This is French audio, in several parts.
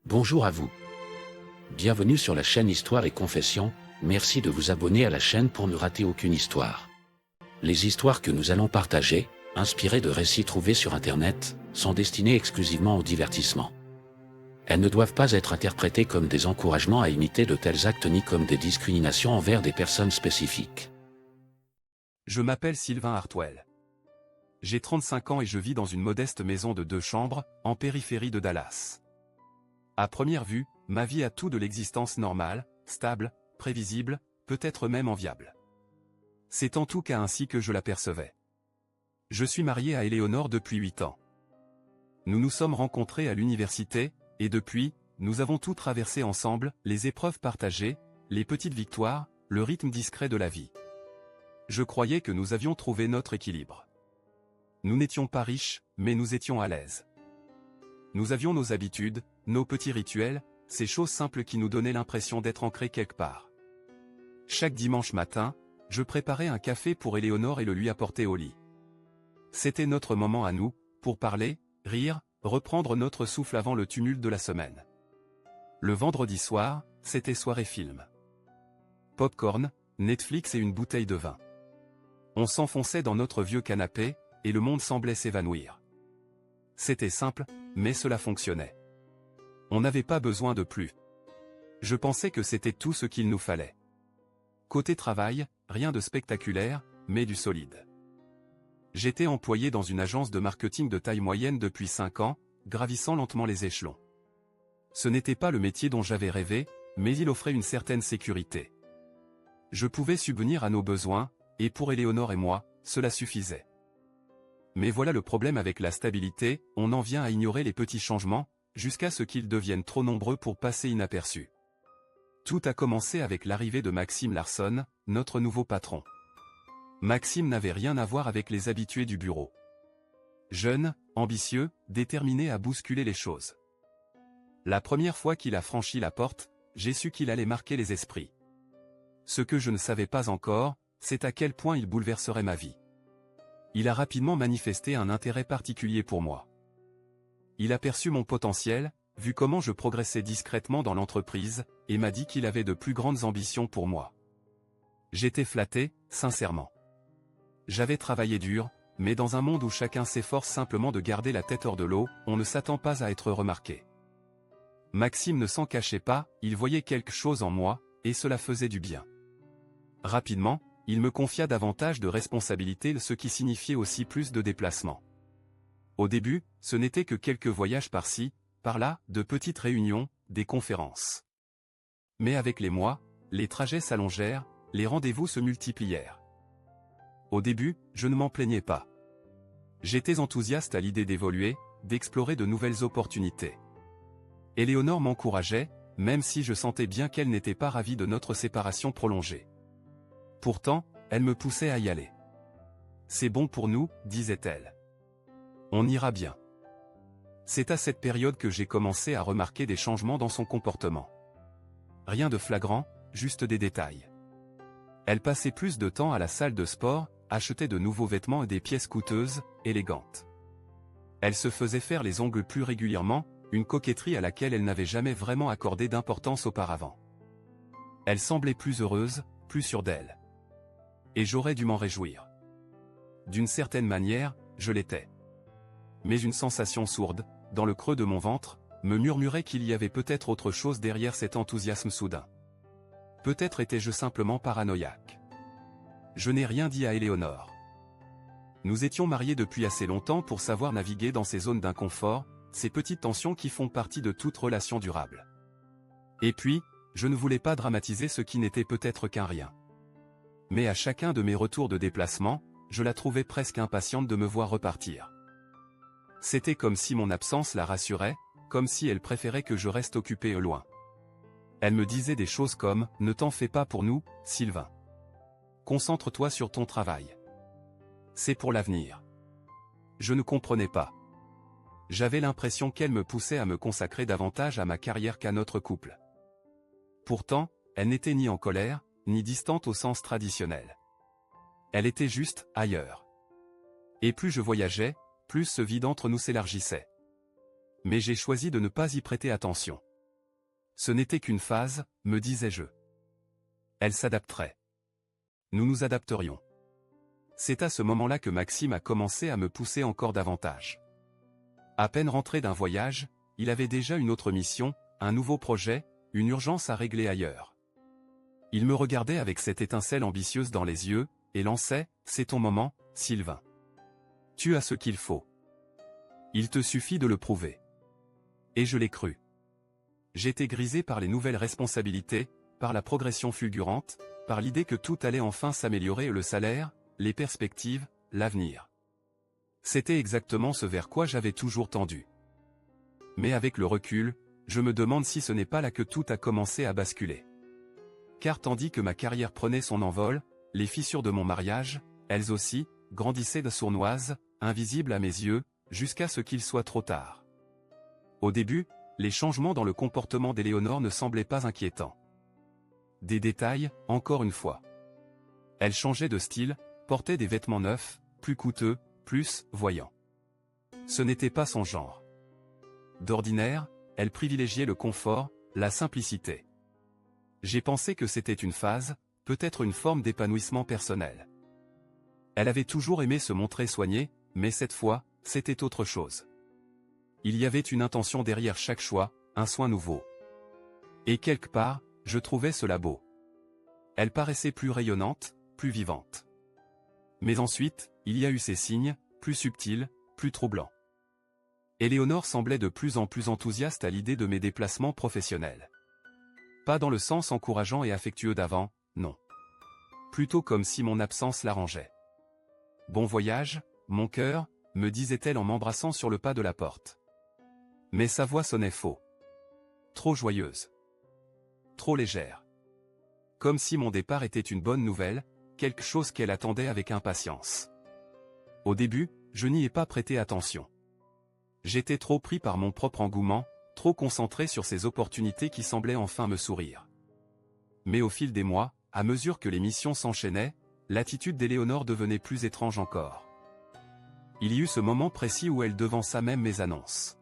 Bonjour à vous. Bienvenue sur la chaîne Histoire et Confession, merci de vous abonner à la chaîne pour ne rater aucune histoire. Les histoires que nous allons partager, inspirées de récits trouvés sur Internet, sont destinées exclusivement au divertissement. Elles ne doivent pas être interprétées comme des encouragements à imiter de tels actes ni comme des discriminations envers des personnes spécifiques. Je m'appelle Sylvain Hartwell. J'ai 35 ans et je vis dans une modeste maison de 2 chambres, en périphérie de Dallas. À première vue, ma vie a tout de l'existence normale, stable, prévisible, peut-être même enviable. C'est en tout cas ainsi que je l'apercevais. Je suis marié à Éléonore depuis 8 ans. Nous nous sommes rencontrés à l'université, et depuis, nous avons tout traversé ensemble, les épreuves partagées, les petites victoires, le rythme discret de la vie. Je croyais que nous avions trouvé notre équilibre. Nous n'étions pas riches, mais nous étions à l'aise. Nous avions nos habitudes, nos petits rituels, ces choses simples qui nous donnaient l'impression d'être ancrés quelque part. Chaque dimanche matin, je préparais un café pour Éléonore et le lui apportais au lit. C'était notre moment à nous, pour parler, rire, reprendre notre souffle avant le tumulte de la semaine. Le vendredi soir, c'était soirée film. Popcorn, Netflix et une bouteille de vin. On s'enfonçait dans notre vieux canapé, et le monde semblait s'évanouir. C'était simple, mais cela fonctionnait. On n'avait pas besoin de plus. Je pensais que c'était tout ce qu'il nous fallait. Côté travail, rien de spectaculaire, mais du solide. J'étais employé dans une agence de marketing de taille moyenne depuis 5 ans, gravissant lentement les échelons. Ce n'était pas le métier dont j'avais rêvé, mais il offrait une certaine sécurité. Je pouvais subvenir à nos besoins, et pour Éléonore et moi, cela suffisait. Mais voilà le problème avec la stabilité, on en vient à ignorer les petits changements, jusqu'à ce qu'ils deviennent trop nombreux pour passer inaperçus. Tout a commencé avec l'arrivée de Maxime Larsson, notre nouveau patron. Maxime n'avait rien à voir avec les habitués du bureau. Jeune, ambitieux, déterminé à bousculer les choses. La première fois qu'il a franchi la porte, j'ai su qu'il allait marquer les esprits. Ce que je ne savais pas encore, c'est à quel point il bouleverserait ma vie. Il a rapidement manifesté un intérêt particulier pour moi. Il a perçu mon potentiel, vu comment je progressais discrètement dans l'entreprise, et m'a dit qu'il avait de plus grandes ambitions pour moi. J'étais flatté, sincèrement. J'avais travaillé dur, mais dans un monde où chacun s'efforce simplement de garder la tête hors de l'eau, on ne s'attend pas à être remarqué. Maxime ne s'en cachait pas, il voyait quelque chose en moi, et cela faisait du bien. Rapidement, il me confia davantage de responsabilités, ce qui signifiait aussi plus de déplacements. Au début, ce n'était que quelques voyages par-ci, par-là, de petites réunions, des conférences. Mais avec les mois, les trajets s'allongèrent, les rendez-vous se multiplièrent. Au début, je ne m'en plaignais pas. J'étais enthousiaste à l'idée d'évoluer, d'explorer de nouvelles opportunités. Éléonore m'encourageait, même si je sentais bien qu'elle n'était pas ravie de notre séparation prolongée. Pourtant, elle me poussait à y aller. C'est bon pour nous, disait-elle. On ira bien. C'est à cette période que j'ai commencé à remarquer des changements dans son comportement. Rien de flagrant, juste des détails. Elle passait plus de temps à la salle de sport, achetait de nouveaux vêtements et des pièces coûteuses, élégantes. Elle se faisait faire les ongles plus régulièrement, une coquetterie à laquelle elle n'avait jamais vraiment accordé d'importance auparavant. Elle semblait plus heureuse, plus sûre d'elle. Et j'aurais dû m'en réjouir. D'une certaine manière, je l'étais. Mais une sensation sourde, dans le creux de mon ventre, me murmurait qu'il y avait peut-être autre chose derrière cet enthousiasme soudain. Peut-être étais-je simplement paranoïaque. Je n'ai rien dit à Éléonore. Nous étions mariés depuis assez longtemps pour savoir naviguer dans ces zones d'inconfort, ces petites tensions qui font partie de toute relation durable. Et puis, je ne voulais pas dramatiser ce qui n'était peut-être qu'un rien. Mais à chacun de mes retours de déplacement, je la trouvais presque impatiente de me voir repartir. C'était comme si mon absence la rassurait, comme si elle préférait que je reste occupé loin. Elle me disait des choses comme « Ne t'en fais pas pour nous, Sylvain. Concentre-toi sur ton travail. C'est pour l'avenir. » Je ne comprenais pas. J'avais l'impression qu'elle me poussait à me consacrer davantage à ma carrière qu'à notre couple. Pourtant, elle n'était ni en colère, ni distante au sens traditionnel. Elle était juste ailleurs. Et plus je voyageais, plus ce vide entre nous s'élargissait. Mais j'ai choisi de ne pas y prêter attention. Ce n'était qu'une phase, me disais-je. Elle s'adapterait. Nous nous adapterions. C'est à ce moment-là que Maxime a commencé à me pousser encore davantage. À peine rentré d'un voyage, il avait déjà une autre mission, un nouveau projet, une urgence à régler ailleurs. Il me regardait avec cette étincelle ambitieuse dans les yeux, et lançait « C'est ton moment, Sylvain. Tu as ce qu'il faut. Il te suffit de le prouver. » Et je l'ai cru. J'étais grisé par les nouvelles responsabilités, par la progression fulgurante, par l'idée que tout allait enfin s'améliorer, le salaire, les perspectives, l'avenir. C'était exactement ce vers quoi j'avais toujours tendu. Mais avec le recul, je me demande si ce n'est pas là que tout a commencé à basculer. Car tandis que ma carrière prenait son envol, les fissures de mon mariage, elles aussi, grandissaient de sournoises, invisibles à mes yeux, jusqu'à ce qu'il soit trop tard. Au début, les changements dans le comportement d'Éléonore ne semblaient pas inquiétants. Des détails, encore une fois. Elle changeait de style, portait des vêtements neufs, plus coûteux, plus voyants. Ce n'était pas son genre. D'ordinaire, elle privilégiait le confort, la simplicité. J'ai pensé que c'était une phase, peut-être une forme d'épanouissement personnel. Elle avait toujours aimé se montrer soignée, mais cette fois, c'était autre chose. Il y avait une intention derrière chaque choix, un soin nouveau. Et quelque part, je trouvais cela beau. Elle paraissait plus rayonnante, plus vivante. Mais ensuite, il y a eu ces signes, plus subtils, plus troublants. Éléonore semblait de plus en plus enthousiaste à l'idée de mes déplacements professionnels. Pas dans le sens encourageant et affectueux d'avant, non. Plutôt comme si mon absence l'arrangeait. Bon voyage, mon cœur, me disait-elle en m'embrassant sur le pas de la porte. Mais sa voix sonnait faux. Trop joyeuse. Trop légère. Comme si mon départ était une bonne nouvelle, quelque chose qu'elle attendait avec impatience. Au début, je n'y ai pas prêté attention. J'étais trop pris par mon propre engouement, trop concentré sur ces opportunités qui semblaient enfin me sourire. Mais au fil des mois, à mesure que les missions s'enchaînaient, l'attitude d'Éléonore devenait plus étrange encore. Il y eut ce moment précis où elle devança même mes annonces.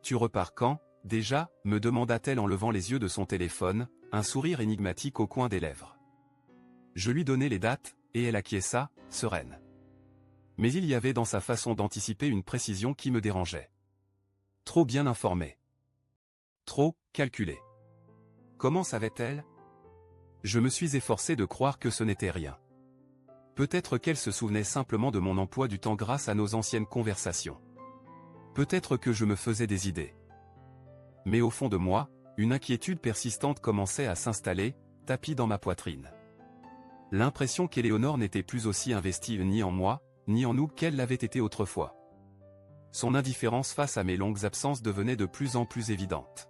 « Tu repars quand, déjà ?» me demanda-t-elle en levant les yeux de son téléphone, un sourire énigmatique au coin des lèvres. Je lui donnai les dates, et elle acquiesça, sereine. Mais il y avait dans sa façon d'anticiper une précision qui me dérangeait. Trop bien informée. Trop calculée. Comment savait-elle ? Je me suis efforcé de croire que ce n'était rien. Peut-être qu'elle se souvenait simplement de mon emploi du temps grâce à nos anciennes conversations. Peut-être que je me faisais des idées. Mais au fond de moi, une inquiétude persistante commençait à s'installer, tapie dans ma poitrine. L'impression qu'Éléonore n'était plus aussi investie ni en moi, ni en nous qu'elle l'avait été autrefois. Son indifférence face à mes longues absences devenait de plus en plus évidente.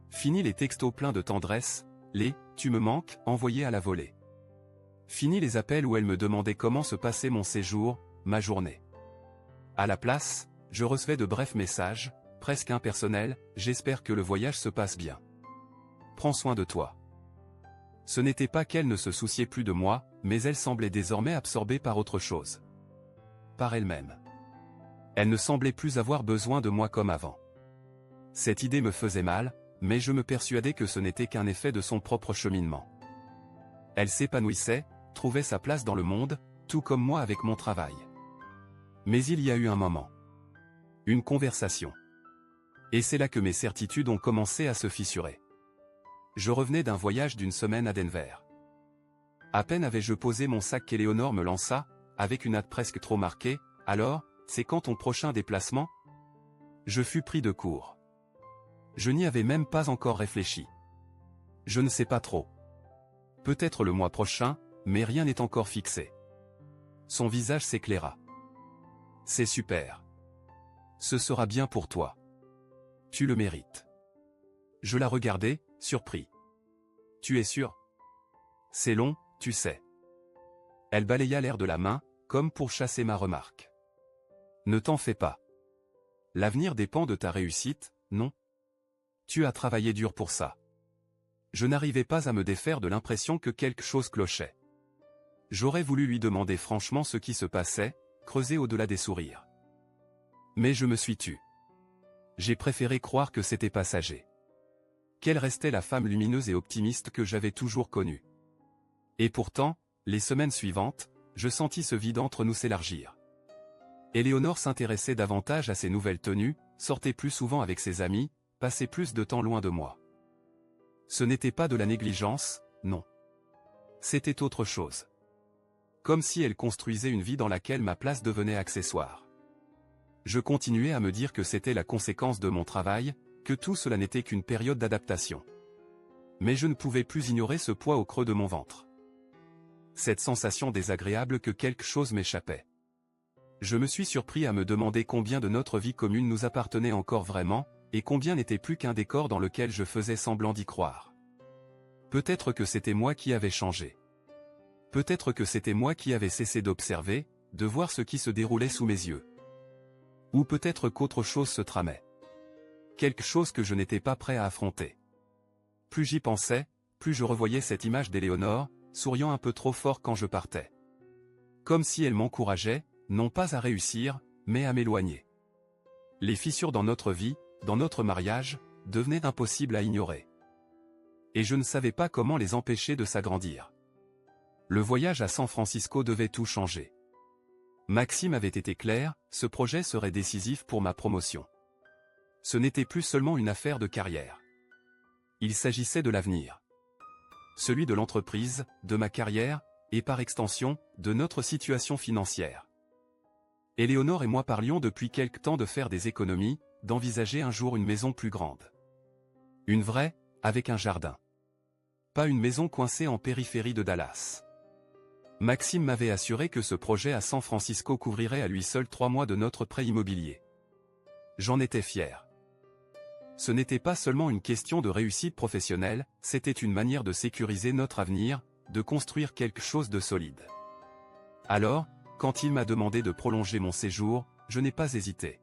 Fini les textos pleins de tendresse, les « tu me manques » envoyés à la volée. Fini les appels où elle me demandait comment se passait mon séjour, ma journée. À la place, je recevais de brefs messages, presque impersonnels, « J'espère que le voyage se passe bien. Prends soin de toi. » Ce n'était pas qu'elle ne se souciait plus de moi, mais elle semblait désormais absorbée par autre chose. Par elle-même. Elle ne semblait plus avoir besoin de moi comme avant. Cette idée me faisait mal, mais je me persuadais que ce n'était qu'un effet de son propre cheminement. Elle s'épanouissait, trouvait sa place dans le monde, tout comme moi avec mon travail. Mais il y a eu un moment. Une conversation. Et c'est là que mes certitudes ont commencé à se fissurer. Je revenais d'un voyage d'une semaine à Denver. À peine avais-je posé mon sac qu'Éléonore me lança, avec une hâte presque trop marquée, « Alors, c'est quand ton prochain déplacement ?» Je fus pris de court. Je n'y avais même pas encore réfléchi. Je ne sais pas trop. Peut-être le mois prochain, mais rien n'est encore fixé. Son visage s'éclaira. « C'est super. Ce sera bien pour toi. Tu le mérites. » Je la regardai, surpris. « Tu es sûr ? C'est long, tu sais. » Elle balaya l'air de la main, comme pour chasser ma remarque. « Ne t'en fais pas. L'avenir dépend de ta réussite, non ? Tu as travaillé dur pour ça. » Je n'arrivais pas à me défaire de l'impression que quelque chose clochait. J'aurais voulu lui demander franchement ce qui se passait, creuser au-delà des sourires. Mais je me suis tu. J'ai préféré croire que c'était passager. qu'elle restait la femme lumineuse et optimiste que j'avais toujours connue. Et pourtant, les semaines suivantes, je sentis ce vide entre nous s'élargir. Éléonore s'intéressait davantage à ses nouvelles tenues, sortait plus souvent avec ses amis, passait plus de temps loin de moi. Ce n'était pas de la négligence, non. C'était autre chose. Comme si elle construisait une vie dans laquelle ma place devenait accessoire. Je continuais à me dire que c'était la conséquence de mon travail, que tout cela n'était qu'une période d'adaptation. Mais je ne pouvais plus ignorer ce poids au creux de mon ventre. Cette sensation désagréable que quelque chose m'échappait. Je me suis surpris à me demander combien de notre vie commune nous appartenait encore vraiment, et combien n'était plus qu'un décor dans lequel je faisais semblant d'y croire. Peut-être que c'était moi qui avais changé. Peut-être que c'était moi qui avais cessé d'observer, de voir ce qui se déroulait sous mes yeux. Ou peut-être qu'autre chose se tramait. Quelque chose que je n'étais pas prêt à affronter. Plus j'y pensais, plus je revoyais cette image d'Éléonore, souriant un peu trop fort quand je partais. Comme si elle m'encourageait, non pas à réussir, mais à m'éloigner. Les fissures dans notre vie, dans notre mariage, devenaient impossibles à ignorer. Et je ne savais pas comment les empêcher de s'agrandir. Le voyage à San Francisco devait tout changer. Maxime avait été clair, ce projet serait décisif pour ma promotion. Ce n'était plus seulement une affaire de carrière. Il s'agissait de l'avenir. Celui de l'entreprise, de ma carrière, et par extension, de notre situation financière. Éléonore et moi parlions depuis quelque temps de faire des économies, d'envisager un jour une maison plus grande. Une vraie, avec un jardin. Pas une maison coincée en périphérie de Dallas. Maxime m'avait assuré que ce projet à San Francisco couvrirait à lui seul 3 mois de notre prêt immobilier. J'en étais fier. Ce n'était pas seulement une question de réussite professionnelle, c'était une manière de sécuriser notre avenir, de construire quelque chose de solide. Alors, quand il m'a demandé de prolonger mon séjour, je n'ai pas hésité.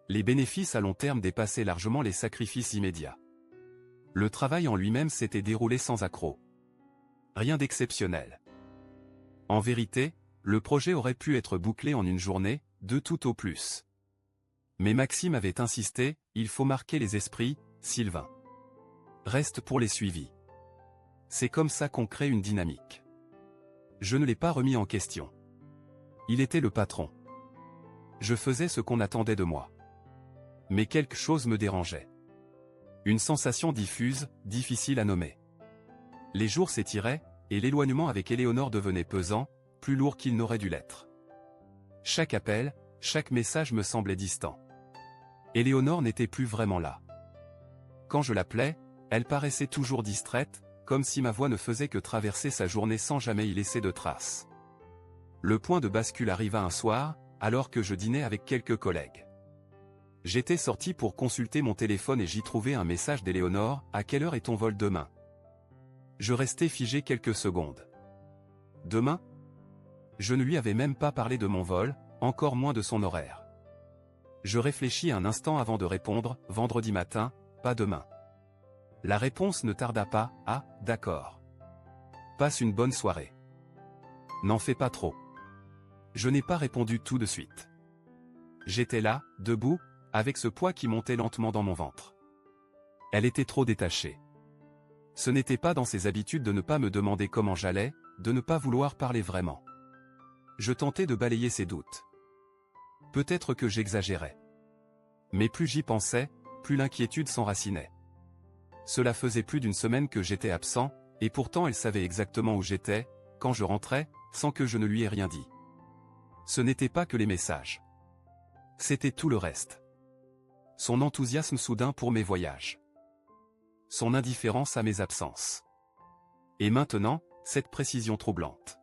Les bénéfices à long terme dépassaient largement les sacrifices immédiats. Le travail en lui-même s'était déroulé sans accroc. Rien d'exceptionnel. En vérité, le projet aurait pu être bouclé en une journée, 2 tout au plus. Mais Maxime avait insisté, il faut marquer les esprits, Sylvain. Reste pour les suivis. C'est comme ça qu'on crée une dynamique. Je ne l'ai pas remis en question. Il était le patron. Je faisais ce qu'on attendait de moi. Mais quelque chose me dérangeait. Une sensation diffuse, difficile à nommer. Les jours s'étiraient, et l'éloignement avec Éléonore devenait pesant, plus lourd qu'il n'aurait dû l'être. Chaque appel, chaque message me semblait distant. Éléonore n'était plus vraiment là. Quand je l'appelais, elle paraissait toujours distraite, comme si ma voix ne faisait que traverser sa journée sans jamais y laisser de traces. Le point de bascule arriva un soir, alors que je dînais avec quelques collègues. J'étais sorti pour consulter mon téléphone et j'y trouvais un message d'Éléonore, « À quelle heure est ton vol demain ?» Je restai figé quelques secondes. Demain ? Je ne lui avais même pas parlé de mon vol, encore moins de son horaire. Je réfléchis un instant avant de répondre, vendredi matin, pas demain. La réponse ne tarda pas, ah, d'accord. Passe une bonne soirée. N'en fais pas trop. Je n'ai pas répondu tout de suite. J'étais là, debout, avec ce poids qui montait lentement dans mon ventre. Elle était trop détachée. Ce n'était pas dans ses habitudes de ne pas me demander comment j'allais, de ne pas vouloir parler vraiment. Je tentais de balayer ses doutes. Peut-être que j'exagérais. Mais plus j'y pensais, plus l'inquiétude s'enracinait. Cela faisait plus d'une semaine que j'étais absent, et pourtant elle savait exactement où j'étais, quand je rentrais, sans que je ne lui ai rien dit. Ce n'était pas que les messages. C'était tout le reste. Son enthousiasme soudain pour mes voyages. Son indifférence à mes absences. Et maintenant, cette précision troublante.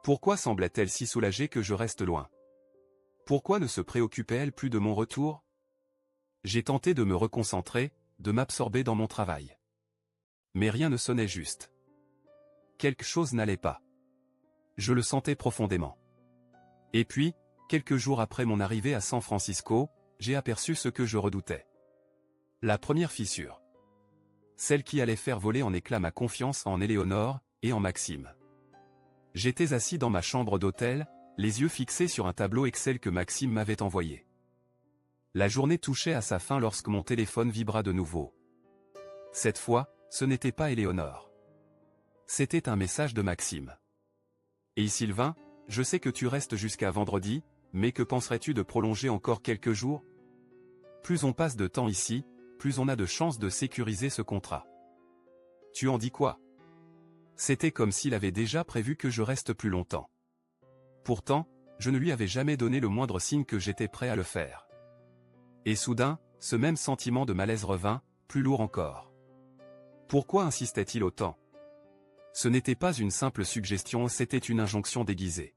Pourquoi semblait-elle si soulagée que je reste loin? Pourquoi ne se préoccupait-elle plus de mon retour? J'ai tenté de me reconcentrer, de m'absorber dans mon travail. Mais rien ne sonnait juste. Quelque chose n'allait pas. Je le sentais profondément. Et puis, quelques jours après mon arrivée à San Francisco, j'ai aperçu ce que je redoutais. La première fissure. Celle qui allait faire voler en éclats ma confiance en Éléonore, et en Maxime. J'étais assis dans ma chambre d'hôtel, les yeux fixés sur un tableau Excel que Maxime m'avait envoyé. La journée touchait à sa fin lorsque mon téléphone vibra de nouveau. Cette fois, ce n'était pas Éléonore. C'était un message de Maxime. « Et Sylvain, je sais que tu restes jusqu'à vendredi, mais que penserais-tu de prolonger encore quelques jours? Plus on passe de temps ici, plus on a de chances de sécuriser ce contrat. Tu en dis quoi ?» C'était comme s'il avait déjà prévu que je reste plus longtemps. Pourtant, je ne lui avais jamais donné le moindre signe que j'étais prêt à le faire. Et soudain, ce même sentiment de malaise revint, plus lourd encore. Pourquoi insistait-il autant? Ce n'était pas une simple suggestion, c'était une injonction déguisée.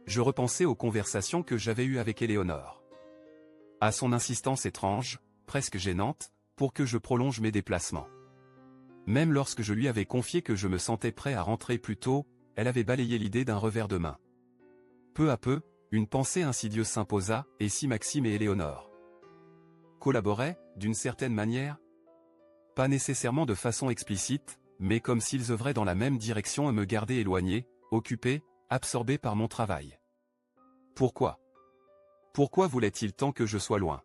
Je repensais aux conversations que j'avais eues avec Éléonore. À son insistance étrange, presque gênante, pour que je prolonge mes déplacements. Même lorsque je lui avais confié que je me sentais prêt à rentrer plus tôt, elle avait balayé l'idée d'un revers de main. Peu à peu, une pensée insidieuse s'imposa, et si Maxime et Éléonore collaboraient, d'une certaine manière? Pas nécessairement de façon explicite, mais comme s'ils œuvraient dans la même direction et me gardaient éloigné, occupé, absorbé par mon travail. Pourquoi? Pourquoi voulait-il tant que je sois loin?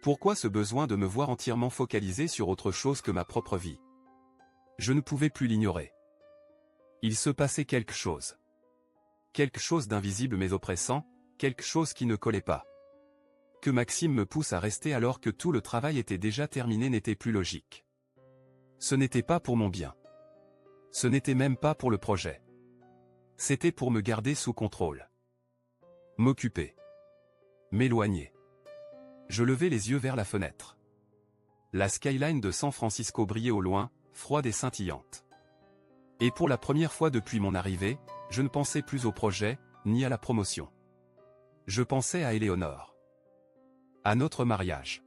Pourquoi ce besoin de me voir entièrement focalisé sur autre chose que ma propre vie? Je ne pouvais plus l'ignorer. Il se passait quelque chose. Quelque chose d'invisible mais oppressant, quelque chose qui ne collait pas. Que Maxime me pousse à rester alors que tout le travail était déjà terminé n'était plus logique. Ce n'était pas pour mon bien. Ce n'était même pas pour le projet. C'était pour me garder sous contrôle. M'occuper. M'éloigner. Je levai les yeux vers la fenêtre. La skyline de San Francisco brillait au loin, froide et scintillante. Et pour la première fois depuis mon arrivée, je ne pensais plus au projet, ni à la promotion. Je pensais à Éléonore. À notre mariage.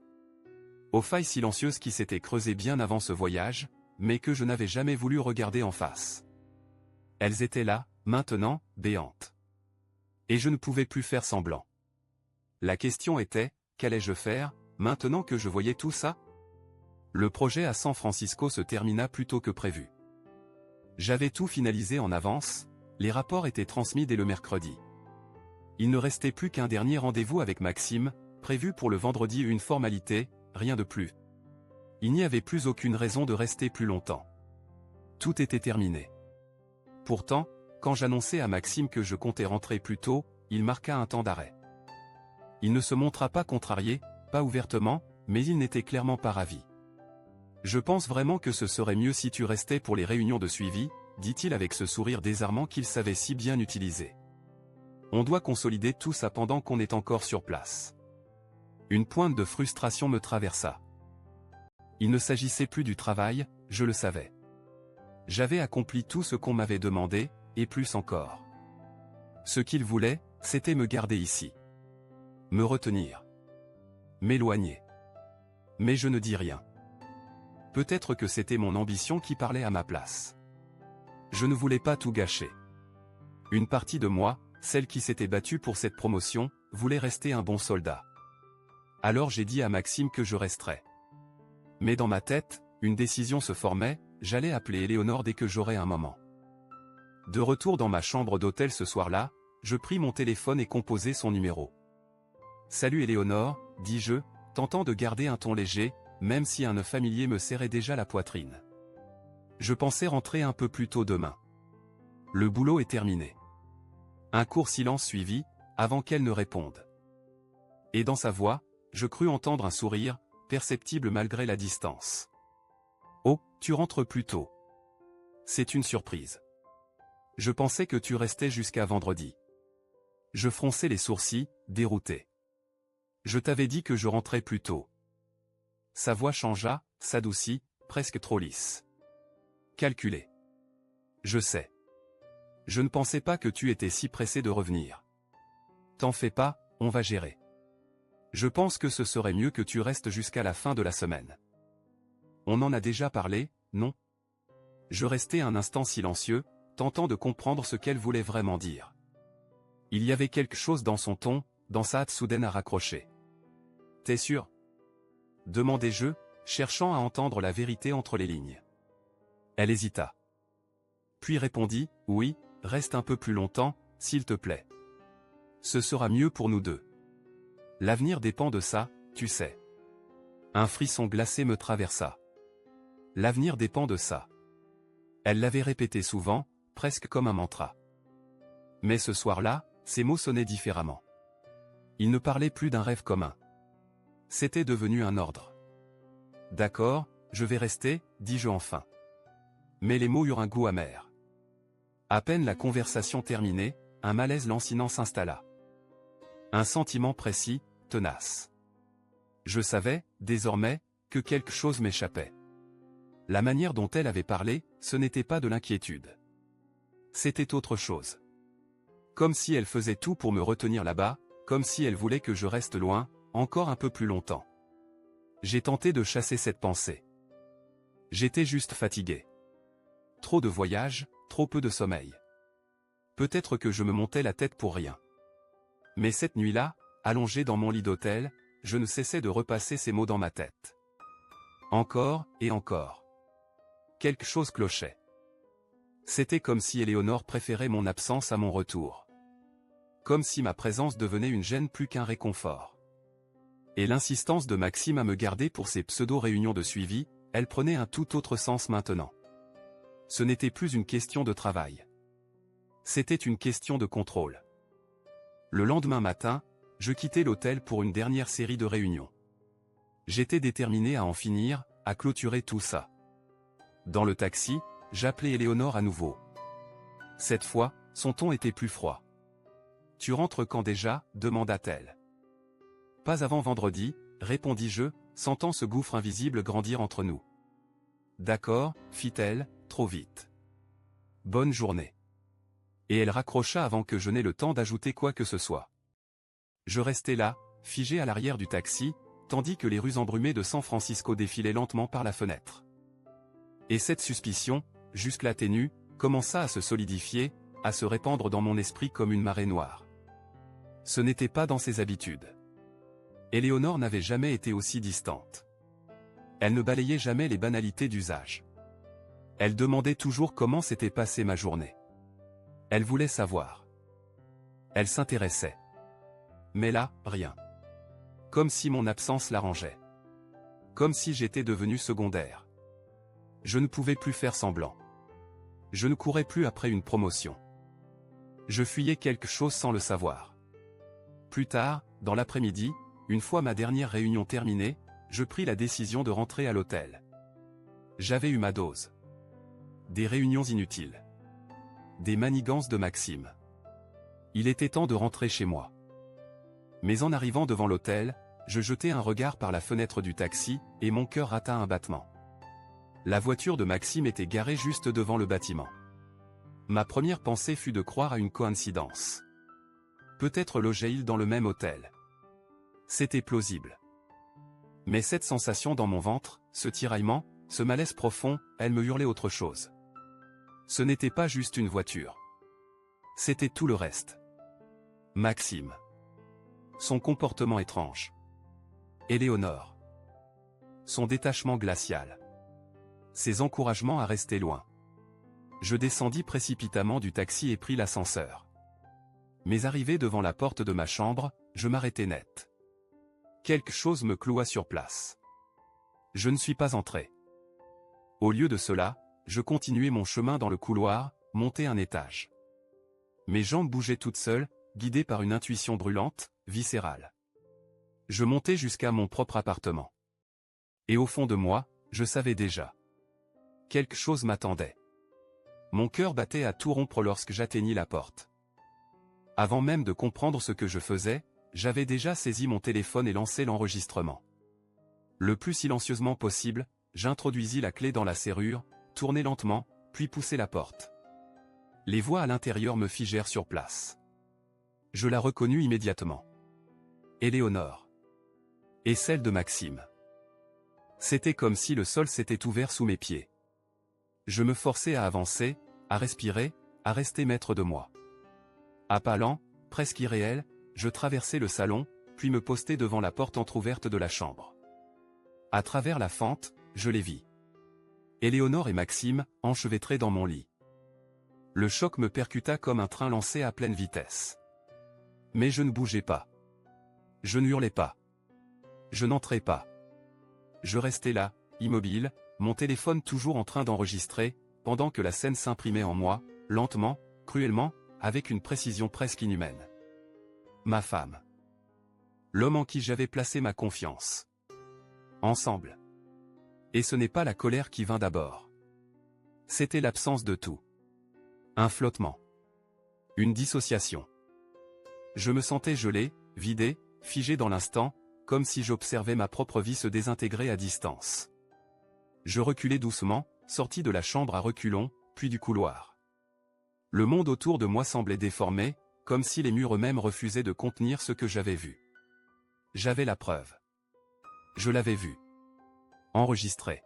Aux failles silencieuses qui s'étaient creusées bien avant ce voyage, mais que je n'avais jamais voulu regarder en face. Elles étaient là, maintenant, béantes. Et je ne pouvais plus faire semblant. La question était, qu'allais-je faire, maintenant que je voyais tout ça? Le projet à San Francisco se termina plus tôt que prévu. J'avais tout finalisé en avance, les rapports étaient transmis dès le mercredi. Il ne restait plus qu'un dernier rendez-vous avec Maxime, prévu pour le vendredi, une formalité, rien de plus. Il n'y avait plus aucune raison de rester plus longtemps. Tout était terminé. Pourtant, quand j'annonçai à Maxime que je comptais rentrer plus tôt, il marqua un temps d'arrêt. Il ne se montra pas contrarié, pas ouvertement, mais il n'était clairement pas ravi. « Je pense vraiment que ce serait mieux si tu restais pour les réunions de suivi, » dit-il avec ce sourire désarmant qu'il savait si bien utiliser. « On doit consolider tout ça pendant qu'on est encore sur place. » Une pointe de frustration me traversa. Il ne s'agissait plus du travail, je le savais. J'avais accompli tout ce qu'on m'avait demandé, et plus encore. Ce qu'il voulait, c'était me garder ici. Me retenir. M'éloigner. Mais je ne dis rien. Peut-être que c'était mon ambition qui parlait à ma place. Je ne voulais pas tout gâcher. Une partie de moi, celle qui s'était battue pour cette promotion, voulait rester un bon soldat. Alors j'ai dit à Maxime que je resterais. Mais dans ma tête, une décision se formait, j'allais appeler Éléonore dès que j'aurais un moment. De retour dans ma chambre d'hôtel ce soir-là, je pris mon téléphone et composai son numéro. « Salut Éléonore, » dis-je, tentant de garder un ton léger, même si un nœud familier me serrait déjà la poitrine. Je pensais rentrer un peu plus tôt demain. Le boulot est terminé. Un court silence suivit, avant qu'elle ne réponde. Et dans sa voix, je crus entendre un sourire, perceptible malgré la distance. « Oh, tu rentres plus tôt. C'est une surprise. Je pensais que tu restais jusqu'à vendredi. » Je fronçai les sourcils, dérouté. « Je t'avais dit que je rentrais plus tôt. » Sa voix changea, s'adoucit, presque trop lisse. Calculé. Je sais. Je ne pensais pas que tu étais si pressé de revenir. T'en fais pas, on va gérer. Je pense que ce serait mieux que tu restes jusqu'à la fin de la semaine. On en a déjà parlé, non? Je restai un instant silencieux, tentant de comprendre ce qu'elle voulait vraiment dire. Il y avait quelque chose dans son ton, dans sa hâte soudaine à raccrocher. T'es sûr? Demandai-je, cherchant à entendre la vérité entre les lignes. Elle hésita. Puis répondit, oui, reste un peu plus longtemps, s'il te plaît. Ce sera mieux pour nous deux. L'avenir dépend de ça, tu sais. Un frisson glacé me traversa. L'avenir dépend de ça. Elle l'avait répété souvent, presque comme un mantra. Mais ce soir-là, ces mots sonnaient différemment. Il ne parlait plus d'un rêve commun. C'était devenu un ordre. D'accord, je vais rester, dis-je enfin. Mais les mots eurent un goût amer. À peine la conversation terminée, un malaise lancinant s'installa. Un sentiment précis, tenace. Je savais, désormais, que quelque chose m'échappait. La manière dont elle avait parlé, ce n'était pas de l'inquiétude. C'était autre chose. Comme si elle faisait tout pour me retenir là-bas, comme si elle voulait que je reste loin, encore un peu plus longtemps. J'ai tenté de chasser cette pensée. J'étais juste fatigué. Trop de voyages, trop peu de sommeil. Peut-être que je me montais la tête pour rien. Mais cette nuit-là, allongé dans mon lit d'hôtel, je ne cessais de repasser ces mots dans ma tête. Encore, et encore. Quelque chose clochait. C'était comme si Éléonore préférait mon absence à mon retour. Comme si ma présence devenait une gêne plus qu'un réconfort. Et l'insistance de Maxime à me garder pour ces pseudo-réunions de suivi, elle prenait un tout autre sens maintenant. Ce n'était plus une question de travail. C'était une question de contrôle. Le lendemain matin, je quittais l'hôtel pour une dernière série de réunions. J'étais déterminé à en finir, à clôturer tout ça. Dans le taxi, j'appelais Éléonore à nouveau. Cette fois, son ton était plus froid. « Tu rentres quand déjà ?» demanda-t-elle. « Pas avant vendredi », répondis-je, sentant ce gouffre invisible grandir entre nous. « D'accord », fit-elle, trop vite. « Bonne journée. » Et elle raccrocha avant que je n'aie le temps d'ajouter quoi que ce soit. Je restais là, figé à l'arrière du taxi, tandis que les rues embrumées de San Francisco défilaient lentement par la fenêtre. Et cette suspicion, jusque-là ténue, commença à se solidifier, à se répandre dans mon esprit comme une marée noire. Ce n'était pas dans ses habitudes. Éléonore n'avait jamais été aussi distante. Elle ne balayait jamais les banalités d'usage. Elle demandait toujours comment s'était passée ma journée. Elle voulait savoir. Elle s'intéressait. Mais là, rien. Comme si mon absence l'arrangeait. Comme si j'étais devenu secondaire. Je ne pouvais plus faire semblant. Je ne courais plus après une promotion. Je fuyais quelque chose sans le savoir. Plus tard, dans l'après-midi, une fois ma dernière réunion terminée, je pris la décision de rentrer à l'hôtel. J'avais eu ma dose. Des réunions inutiles. Des manigances de Maxime. Il était temps de rentrer chez moi. Mais en arrivant devant l'hôtel, je jetai un regard par la fenêtre du taxi, et mon cœur rata un battement. La voiture de Maxime était garée juste devant le bâtiment. Ma première pensée fut de croire à une coïncidence. Peut-être logeait-il dans le même hôtel. C'était plausible. Mais cette sensation dans mon ventre, ce tiraillement, ce malaise profond, elle me hurlait autre chose. Ce n'était pas juste une voiture. C'était tout le reste. Maxime. Son comportement étrange. Éléonore. Son détachement glacial. Ses encouragements à rester loin. Je descendis précipitamment du taxi et pris l'ascenseur. Mais arrivé devant la porte de ma chambre, je m'arrêtai net. Quelque chose me cloua sur place. Je ne suis pas entré. Au lieu de cela, je continuai mon chemin dans le couloir, montai un étage. Mes jambes bougeaient toutes seules, guidées par une intuition brûlante, viscérale. Je montai jusqu'à mon propre appartement. Et au fond de moi, je savais déjà. Quelque chose m'attendait. Mon cœur battait à tout rompre lorsque j'atteignis la porte. Avant même de comprendre ce que je faisais, j'avais déjà saisi mon téléphone et lancé l'enregistrement. Le plus silencieusement possible, j'introduisis la clé dans la serrure, tournai lentement, puis poussai la porte. Les voix à l'intérieur me figèrent sur place. Je la reconnus immédiatement. Éléonore. Et celle de Maxime. C'était comme si le sol s'était ouvert sous mes pieds. Je me forçai à avancer, à respirer, à rester maître de moi. À pas lents, presque irréels, je traversai le salon, puis me postai devant la porte entr'ouverte de la chambre. À travers la fente, je les vis. Éléonore et Maxime, enchevêtrés dans mon lit. Le choc me percuta comme un train lancé à pleine vitesse. Mais je ne bougeais pas. Je ne hurlais pas. Je n'entrais pas. Je restais là, immobile, mon téléphone toujours en train d'enregistrer, pendant que la scène s'imprimait en moi, lentement, cruellement, avec une précision presque inhumaine. Ma femme. L'homme en qui j'avais placé ma confiance. Ensemble. Et ce n'est pas la colère qui vint d'abord. C'était l'absence de tout. Un flottement. Une dissociation. Je me sentais gelé, vidé, figé dans l'instant, comme si j'observais ma propre vie se désintégrer à distance. Je reculais doucement, sorti de la chambre à reculons, puis du couloir. Le monde autour de moi semblait déformé, comme si les murs eux-mêmes refusaient de contenir ce que j'avais vu. J'avais la preuve. Je l'avais vu. Enregistré.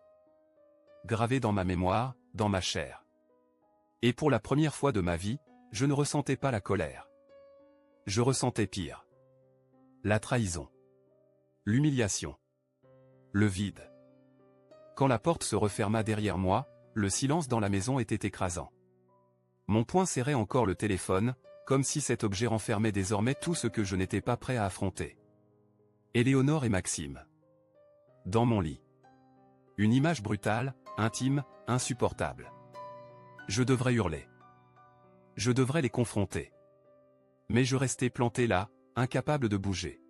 Gravé dans ma mémoire, dans ma chair. Et pour la première fois de ma vie, je ne ressentais pas la colère. Je ressentais pire. La trahison. L'humiliation. Le vide. Quand la porte se referma derrière moi, le silence dans la maison était écrasant. Mon poing serrait encore le téléphone, comme si cet objet renfermait désormais tout ce que je n'étais pas prêt à affronter. Éléonore et Maxime. Dans mon lit. Une image brutale, intime, insupportable. Je devrais hurler. Je devrais les confronter. Mais je restais planté là, incapable de bouger.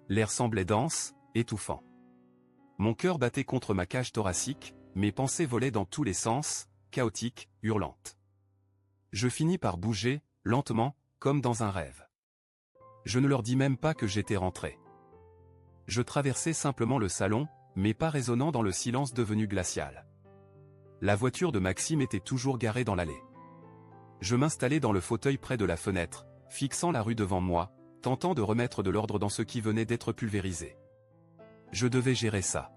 L'air semblait dense, étouffant. Mon cœur battait contre ma cage thoracique, mes pensées volaient dans tous les sens, chaotiques, hurlantes. Je finis par bouger, lentement, comme dans un rêve. Je ne leur dis même pas que j'étais rentré. Je traversais simplement le salon, mes pas résonnant dans le silence devenu glacial. La voiture de Maxime était toujours garée dans l'allée. Je m'installai dans le fauteuil près de la fenêtre, fixant la rue devant moi, tentant de remettre de l'ordre dans ce qui venait d'être pulvérisé. Je devais gérer ça.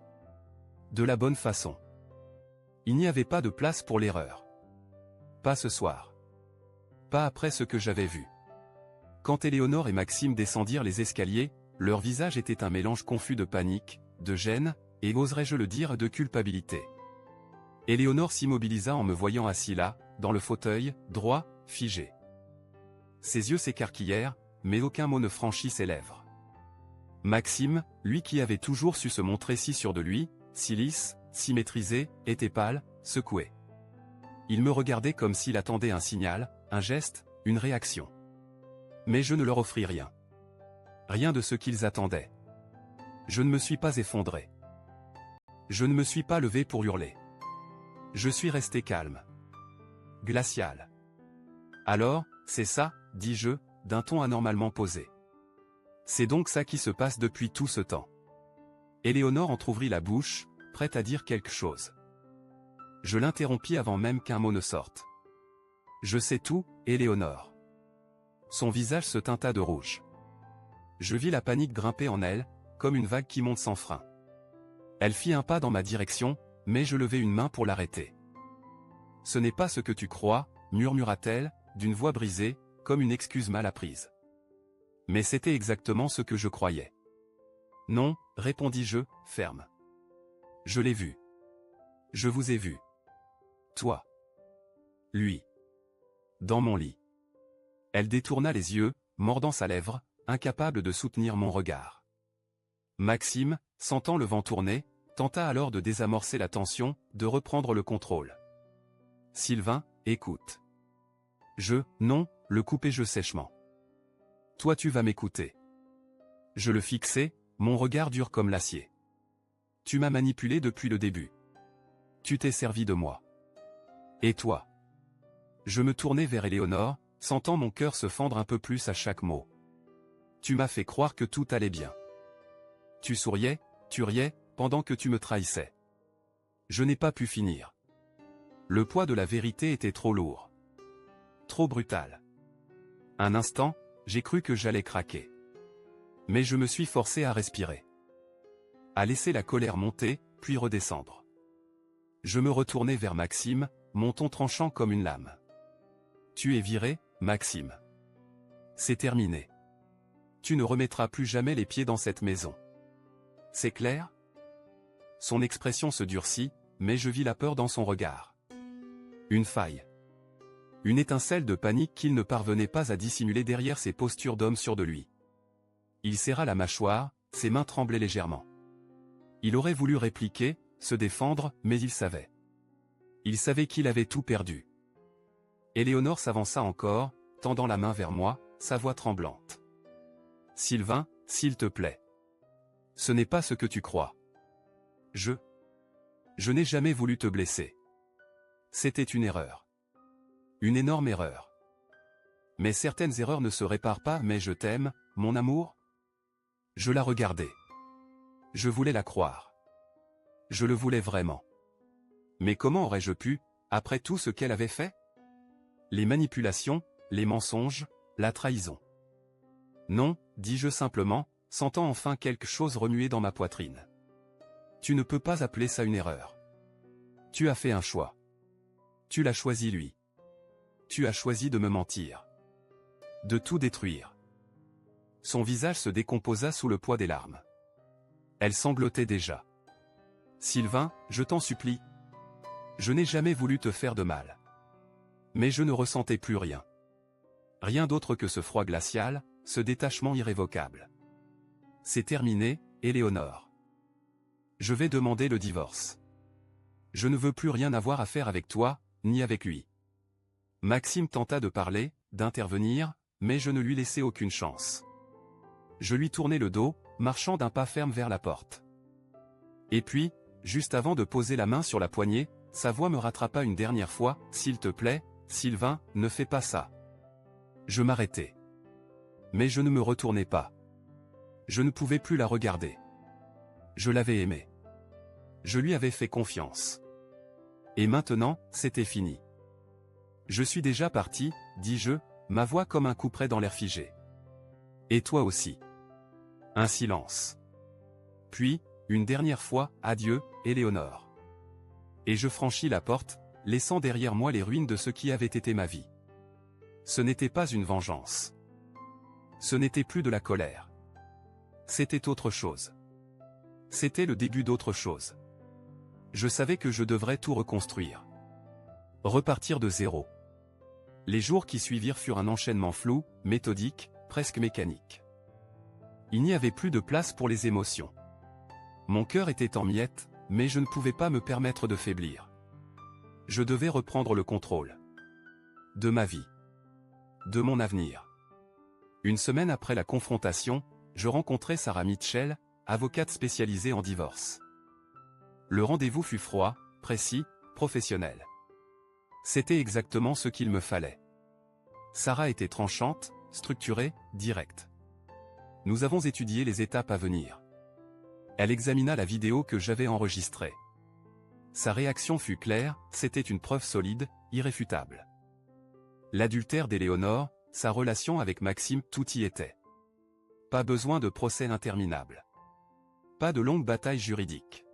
De la bonne façon. Il n'y avait pas de place pour l'erreur. Pas ce soir. Pas après ce que j'avais vu. Quand Éléonore et Maxime descendirent les escaliers, leur visage était un mélange confus de panique, de gêne, et oserais-je le dire, de culpabilité. Éléonore s'immobilisa en me voyant assis là, dans le fauteuil, droit, figé. Ses yeux s'écarquillèrent, mais aucun mot ne franchit ses lèvres. Maxime, lui qui avait toujours su se montrer si sûr de lui, si lisse, si maîtrisé, était pâle, secoué. Il me regardait comme s'il attendait un signal, un geste, une réaction. Mais je ne leur offris rien. Rien de ce qu'ils attendaient. Je ne me suis pas effondré. Je ne me suis pas levé pour hurler. Je suis resté calme. Glacial. Alors, c'est ça, dis-je, d'un ton anormalement posé. C'est donc ça qui se passe depuis tout ce temps. Éléonore entr'ouvrit la bouche, prête à dire quelque chose. Je l'interrompis avant même qu'un mot ne sorte. Je sais tout, Éléonore. Son visage se teinta de rouge. Je vis la panique grimper en elle, comme une vague qui monte sans frein. Elle fit un pas dans ma direction, mais je levai une main pour l'arrêter. Ce n'est pas ce que tu crois, murmura-t-elle, d'une voix brisée, comme une excuse mal apprise. Mais c'était exactement ce que je croyais. Non, répondis-je, ferme. Je l'ai vu. Je vous ai vu. Toi. Lui. Dans mon lit. Elle détourna les yeux, mordant sa lèvre, incapable de soutenir mon regard. Maxime, sentant le vent tourner, tenta alors de désamorcer la tension, de reprendre le contrôle. Sylvain, écoute. Non, le coupai-je sèchement. Toi tu vas m'écouter. Je le fixai, mon regard dur comme l'acier. Tu m'as manipulé depuis le début. Tu t'es servi de moi. Et toi? Je me tournai vers Éléonore, sentant mon cœur se fendre un peu plus à chaque mot. Tu m'as fait croire que tout allait bien. Tu souriais, tu riais, pendant que tu me trahissais. Je n'ai pas pu finir. Le poids de la vérité était trop lourd. Trop brutal. Un instant, j'ai cru que j'allais craquer. Mais je me suis forcé à respirer. À laisser la colère monter, puis redescendre. Je me retournai vers Maxime, mon ton tranchant comme une lame. Tu es viré, Maxime. C'est terminé. Tu ne remettras plus jamais les pieds dans cette maison. C'est clair? Son expression se durcit, mais je vis la peur dans son regard. Une faille. Une étincelle de panique qu'il ne parvenait pas à dissimuler derrière ses postures d'homme sûr de lui. Il serra la mâchoire, ses mains tremblaient légèrement. Il aurait voulu répliquer, se défendre, mais il savait. Il savait qu'il avait tout perdu. Éléonore s'avança encore, tendant la main vers moi, sa voix tremblante. « Sylvain, s'il te plaît. Ce n'est pas ce que tu crois. Je n'ai jamais voulu te blesser. C'était une erreur. Une énorme erreur. Mais certaines erreurs ne se réparent pas, mais je t'aime, mon amour. » Je la regardais. Je voulais la croire. Je le voulais vraiment. Mais comment aurais-je pu, après tout ce qu'elle avait fait? Les manipulations, les mensonges, la trahison. Non, dis-je simplement, sentant enfin quelque chose remuer dans ma poitrine. Tu ne peux pas appeler ça une erreur. Tu as fait un choix. Tu l'as choisi lui. Tu as choisi de me mentir. De tout détruire. Son visage se décomposa sous le poids des larmes. Elle sanglotait déjà. Sylvain, je t'en supplie. Je n'ai jamais voulu te faire de mal. Mais je ne ressentais plus rien. Rien d'autre que ce froid glacial, ce détachement irrévocable. C'est terminé, Éléonore. Je vais demander le divorce. Je ne veux plus rien avoir à faire avec toi, ni avec lui. Maxime tenta de parler, d'intervenir, mais je ne lui laissai aucune chance. Je lui tournai le dos, marchant d'un pas ferme vers la porte. Et puis, juste avant de poser la main sur la poignée, sa voix me rattrapa une dernière fois, « S'il te plaît, Sylvain, ne fais pas ça. » Je m'arrêtai. Mais je ne me retournai pas. Je ne pouvais plus la regarder. Je l'avais aimée. Je lui avais fait confiance. Et maintenant, c'était fini. Je suis déjà parti, dis-je, ma voix comme un couperet dans l'air figé. Et toi aussi. Un silence. Puis, une dernière fois, adieu, Éléonore. Et je franchis la porte, laissant derrière moi les ruines de ce qui avait été ma vie. Ce n'était pas une vengeance. Ce n'était plus de la colère. C'était autre chose. C'était le début d'autre chose. Je savais que je devrais tout reconstruire. Repartir de zéro. Les jours qui suivirent furent un enchaînement flou, méthodique, presque mécanique. Il n'y avait plus de place pour les émotions. Mon cœur était en miettes, mais je ne pouvais pas me permettre de faiblir. Je devais reprendre le contrôle. De ma vie. De mon avenir. Une semaine après la confrontation, je rencontrai Sarah Mitchell, avocate spécialisée en divorce. Le rendez-vous fut froid, précis, professionnel. C'était exactement ce qu'il me fallait. Sarah était tranchante, structurée, directe. Nous avons étudié les étapes à venir. Elle examina la vidéo que j'avais enregistrée. Sa réaction fut claire, c'était une preuve solide, irréfutable. L'adultère d'Éléonore, sa relation avec Maxime, tout y était. Pas besoin de procès interminable. Pas de longue bataille juridique.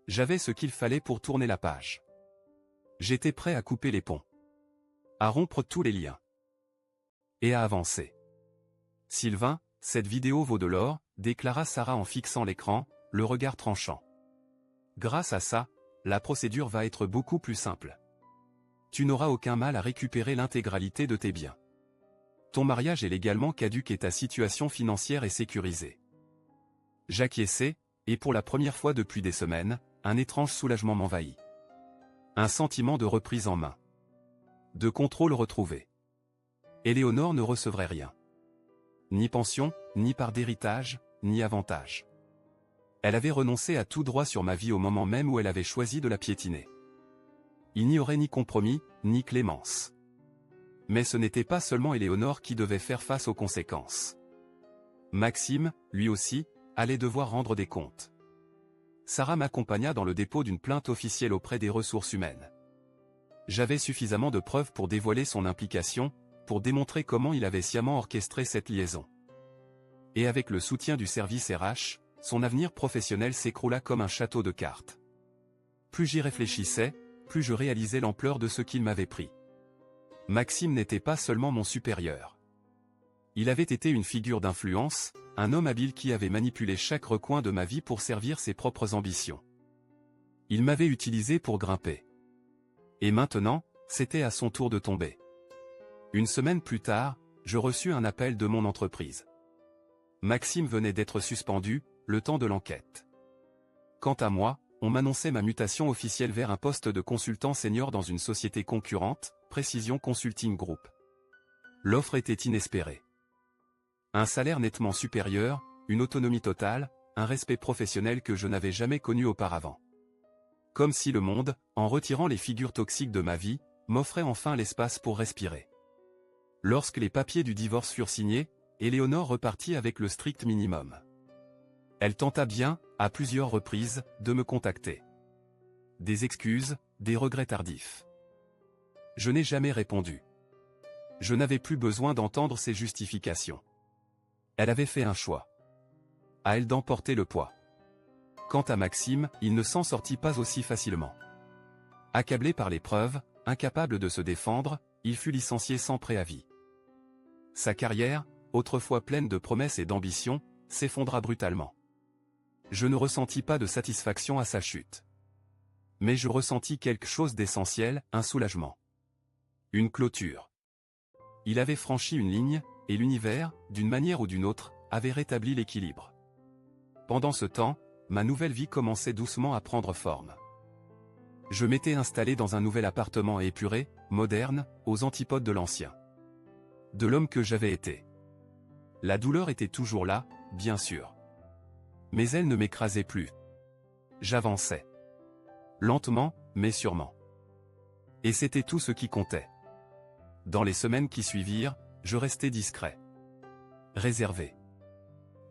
J'avais ce qu'il fallait pour tourner la page. J'étais prêt à couper les ponts. À rompre tous les liens. Et à avancer. Sylvain, cette vidéo vaut de l'or, déclara Sarah en fixant l'écran, le regard tranchant. Grâce à ça, la procédure va être beaucoup plus simple. Tu n'auras aucun mal à récupérer l'intégralité de tes biens. Ton mariage est légalement caduc et ta situation financière est sécurisée. J'acquiesçai, et pour la première fois depuis des semaines, un étrange soulagement m'envahit. Un sentiment de reprise en main. De contrôle retrouvé. Éléonore ne recevrait rien. Ni pension, ni part d'héritage, ni avantage. Elle avait renoncé à tout droit sur ma vie au moment même où elle avait choisi de la piétiner. Il n'y aurait ni compromis, ni clémence. Mais ce n'était pas seulement Éléonore qui devait faire face aux conséquences. Maxime, lui aussi, allait devoir rendre des comptes. Sarah m'accompagna dans le dépôt d'une plainte officielle auprès des ressources humaines. J'avais suffisamment de preuves pour dévoiler son implication, pour démontrer comment il avait sciemment orchestré cette liaison. Et avec le soutien du service RH, son avenir professionnel s'écroula comme un château de cartes. Plus j'y réfléchissais, plus je réalisais l'ampleur de ce qu'il m'avait pris. Maxime n'était pas seulement mon supérieur. Il avait été une figure d'influence, un homme habile qui avait manipulé chaque recoin de ma vie pour servir ses propres ambitions. Il m'avait utilisé pour grimper. Et maintenant, c'était à son tour de tomber. Une semaine plus tard, je reçus un appel de mon entreprise. Maxime venait d'être suspendu, le temps de l'enquête. Quant à moi, on m'annonçait ma mutation officielle vers un poste de consultant senior dans une société concurrente, Precision Consulting Group. L'offre était inespérée. Un salaire nettement supérieur, une autonomie totale, un respect professionnel que je n'avais jamais connu auparavant. Comme si le monde, en retirant les figures toxiques de ma vie, m'offrait enfin l'espace pour respirer. Lorsque les papiers du divorce furent signés, Éléonore repartit avec le strict minimum. Elle tenta bien, à plusieurs reprises, de me contacter. Des excuses, des regrets tardifs. Je n'ai jamais répondu. Je n'avais plus besoin d'entendre ses justifications. Elle avait fait un choix. À elle d'emporter le poids. Quant à Maxime, il ne s'en sortit pas aussi facilement. Accablé par l'épreuve, incapable de se défendre, il fut licencié sans préavis. Sa carrière, autrefois pleine de promesses et d'ambition, s'effondra brutalement. Je ne ressentis pas de satisfaction à sa chute. Mais je ressentis quelque chose d'essentiel, un soulagement. Une clôture. Il avait franchi une ligne, et l'univers, d'une manière ou d'une autre, avait rétabli l'équilibre. Pendant ce temps, ma nouvelle vie commençait doucement à prendre forme. Je m'étais installé dans un nouvel appartement épuré, moderne, aux antipodes de l'ancien. De l'homme que j'avais été. La douleur était toujours là, bien sûr. Mais elle ne m'écrasait plus. J'avançais. Lentement, mais sûrement. Et c'était tout ce qui comptait. Dans les semaines qui suivirent, je restais discret. Réservé.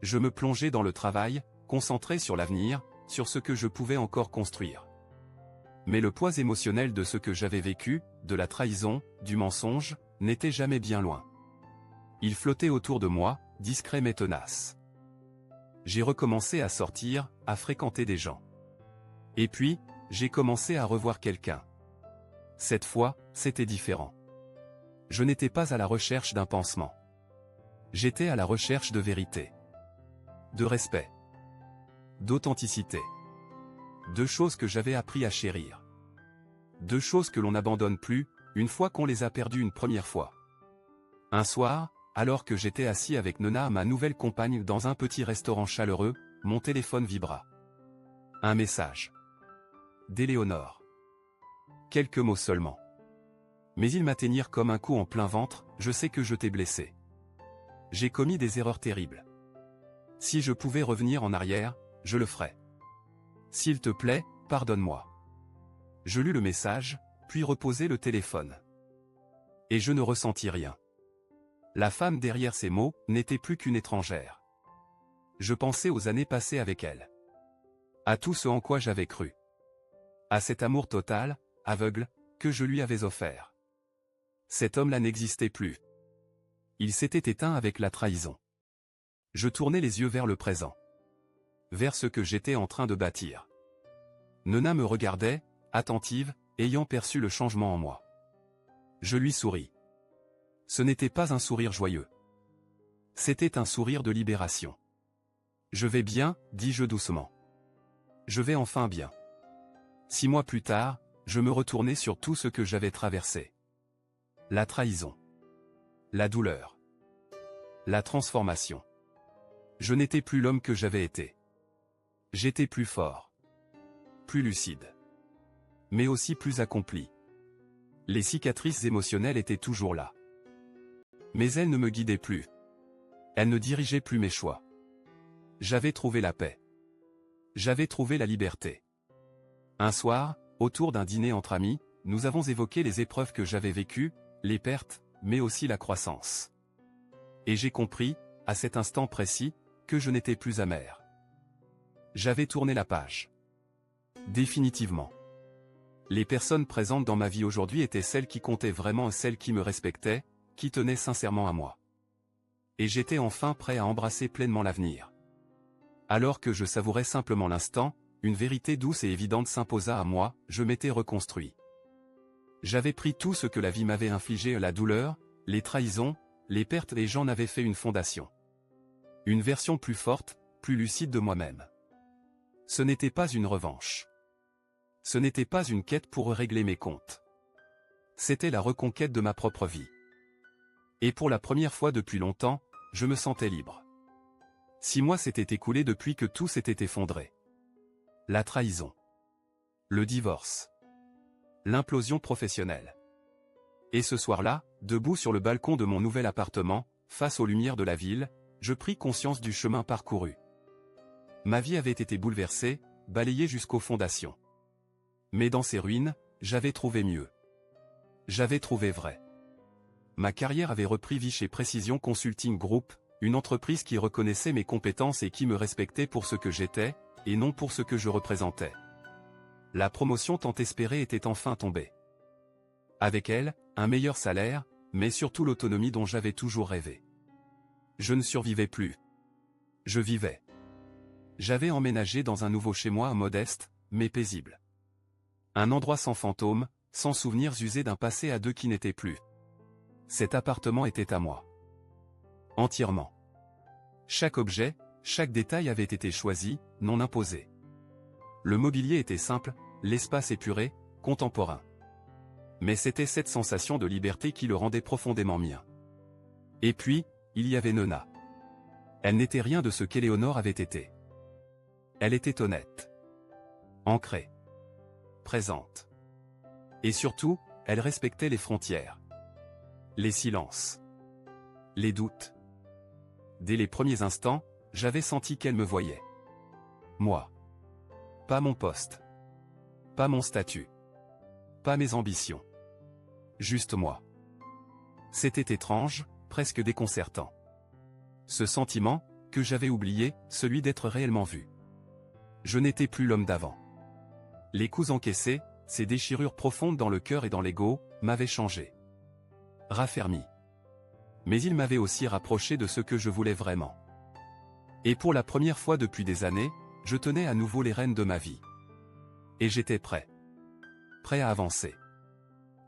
Je me plongeais dans le travail, concentré sur l'avenir, sur ce que je pouvais encore construire. Mais le poids émotionnel de ce que j'avais vécu, de la trahison, du mensonge, n'était jamais bien loin. Il flottait autour de moi, discret mais tenace. J'ai recommencé à sortir, à fréquenter des gens. Et puis, j'ai commencé à revoir quelqu'un. Cette fois, c'était différent. Je n'étais pas à la recherche d'un pansement. J'étais à la recherche de vérité. De respect. D'authenticité. Deux choses que j'avais appris à chérir. Deux choses que l'on n'abandonne plus, une fois qu'on les a perdues une première fois. Un soir, alors que j'étais assis avec Nona, ma nouvelle compagne, dans un petit restaurant chaleureux, mon téléphone vibra. Un message. D'Éléonore. Quelques mots seulement. Mais ils m'atteignirent comme un coup en plein ventre, je sais que je t'ai blessé. J'ai commis des erreurs terribles. Si je pouvais revenir en arrière, je le ferais. S'il te plaît, pardonne-moi. Je lus le message, puis reposai le téléphone. Et je ne ressentis rien. La femme derrière ces mots n'était plus qu'une étrangère. Je pensais aux années passées avec elle. À tout ce en quoi j'avais cru. À cet amour total, aveugle, que je lui avais offert. Cet homme-là n'existait plus. Il s'était éteint avec la trahison. Je tournais les yeux vers le présent. Vers ce que j'étais en train de bâtir. Nona me regardait, attentive, ayant perçu le changement en moi. Je lui souris. Ce n'était pas un sourire joyeux. C'était un sourire de libération. Je vais bien, dis-je doucement. Je vais enfin bien. 6 mois plus tard, je me retournais sur tout ce que j'avais traversé. La trahison. La douleur. La transformation. Je n'étais plus l'homme que j'avais été. J'étais plus fort. Plus lucide. Mais aussi plus accompli. Les cicatrices émotionnelles étaient toujours là. Mais elles ne me guidaient plus. Elles ne dirigeaient plus mes choix. J'avais trouvé la paix. J'avais trouvé la liberté. Un soir, autour d'un dîner entre amis, nous avons évoqué les épreuves que j'avais vécues, les pertes, mais aussi la croissance. Et j'ai compris, à cet instant précis, que je n'étais plus amer. J'avais tourné la page. Définitivement. Les personnes présentes dans ma vie aujourd'hui étaient celles qui comptaient vraiment et celles qui me respectaient, qui tenaient sincèrement à moi. Et j'étais enfin prêt à embrasser pleinement l'avenir. Alors que je savourais simplement l'instant, une vérité douce et évidente s'imposa à moi, je m'étais reconstruit. J'avais pris tout ce que la vie m'avait infligé, la douleur, les trahisons, les pertes, et j'en avais fait une fondation. Une version plus forte, plus lucide de moi-même. Ce n'était pas une revanche. Ce n'était pas une quête pour régler mes comptes. C'était la reconquête de ma propre vie. Et pour la première fois depuis longtemps, je me sentais libre. 6 mois s'étaient écoulés depuis que tout s'était effondré. La trahison. Le divorce. L'implosion professionnelle. Et ce soir-là, debout sur le balcon de mon nouvel appartement, face aux lumières de la ville, je pris conscience du chemin parcouru. Ma vie avait été bouleversée, balayée jusqu'aux fondations. Mais dans ces ruines, j'avais trouvé mieux. J'avais trouvé vrai. Ma carrière avait repris vie chez Precision Consulting Group, une entreprise qui reconnaissait mes compétences et qui me respectait pour ce que j'étais, et non pour ce que je représentais. La promotion tant espérée était enfin tombée. Avec elle, un meilleur salaire, mais surtout l'autonomie dont j'avais toujours rêvé. Je ne survivais plus. Je vivais. J'avais emménagé dans un nouveau chez-moi modeste, mais paisible. Un endroit sans fantômes, sans souvenirs usés d'un passé à deux qui n'était plus. Cet appartement était à moi. Entièrement. Chaque objet, chaque détail avait été choisi, non imposé. Le mobilier était simple, l'espace épuré, contemporain. Mais c'était cette sensation de liberté qui le rendait profondément mien. Et puis, il y avait Nona. Elle n'était rien de ce qu'Éléonore avait été. Elle était honnête. Ancrée. Présente. Et surtout, elle respectait les frontières. Les silences. Les doutes. Dès les premiers instants, j'avais senti qu'elle me voyait. Moi. Pas mon poste. Pas mon statut. Pas mes ambitions. Juste moi. C'était étrange, presque déconcertant. Ce sentiment, que j'avais oublié, celui d'être réellement vu. Je n'étais plus l'homme d'avant. Les coups encaissés, ces déchirures profondes dans le cœur et dans l'ego, m'avaient changé. Raffermi. Mais il m'avait aussi rapproché de ce que je voulais vraiment. Et pour la première fois depuis des années, je tenais à nouveau les rênes de ma vie. Et j'étais prêt. Prêt à avancer.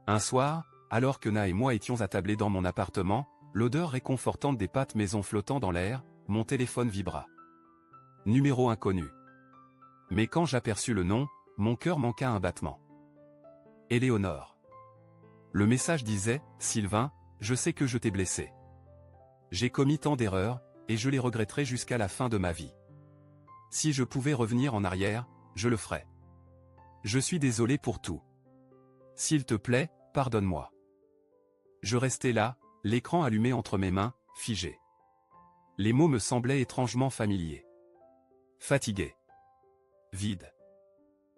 Un soir, alors que Na et moi étions attablés dans mon appartement, l'odeur réconfortante des pâtes maison flottant dans l'air, mon téléphone vibra. Numéro inconnu. Mais quand j'aperçus le nom, mon cœur manqua un battement. Éléonore. Le message disait, « Sylvain, je sais que je t'ai blessé. J'ai commis tant d'erreurs, et je les regretterai jusqu'à la fin de ma vie. Si je pouvais revenir en arrière, je le ferais. Je suis désolé pour tout. S'il te plaît, pardonne-moi. » Je restais là, l'écran allumé entre mes mains, figé. Les mots me semblaient étrangement familiers. Fatigué. Vide.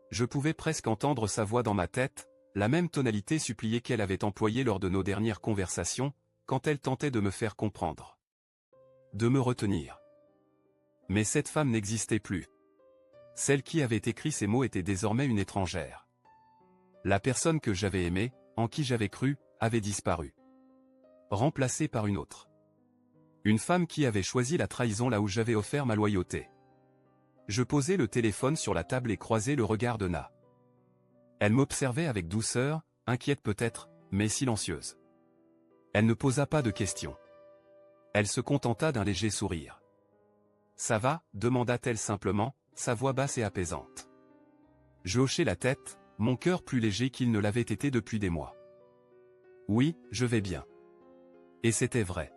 Je pouvais presque entendre sa voix dans ma tête, la même tonalité suppliée qu'elle avait employée lors de nos dernières conversations, quand elle tentait de me faire comprendre. De me retenir. Mais cette femme n'existait plus. Celle qui avait écrit ces mots était désormais une étrangère. La personne que j'avais aimée, en qui j'avais cru, avait disparu. Remplacée par une autre. Une femme qui avait choisi la trahison là où j'avais offert ma loyauté. Je posai le téléphone sur la table et croisai le regard de Na. Elle m'observait avec douceur, inquiète peut-être, mais silencieuse. Elle ne posa pas de questions. Elle se contenta d'un léger sourire. « Ça va ?» demanda-t-elle simplement, sa voix basse et apaisante. Je hochai la tête, mon cœur plus léger qu'il ne l'avait été depuis des mois. « Oui, je vais bien. » Et c'était vrai.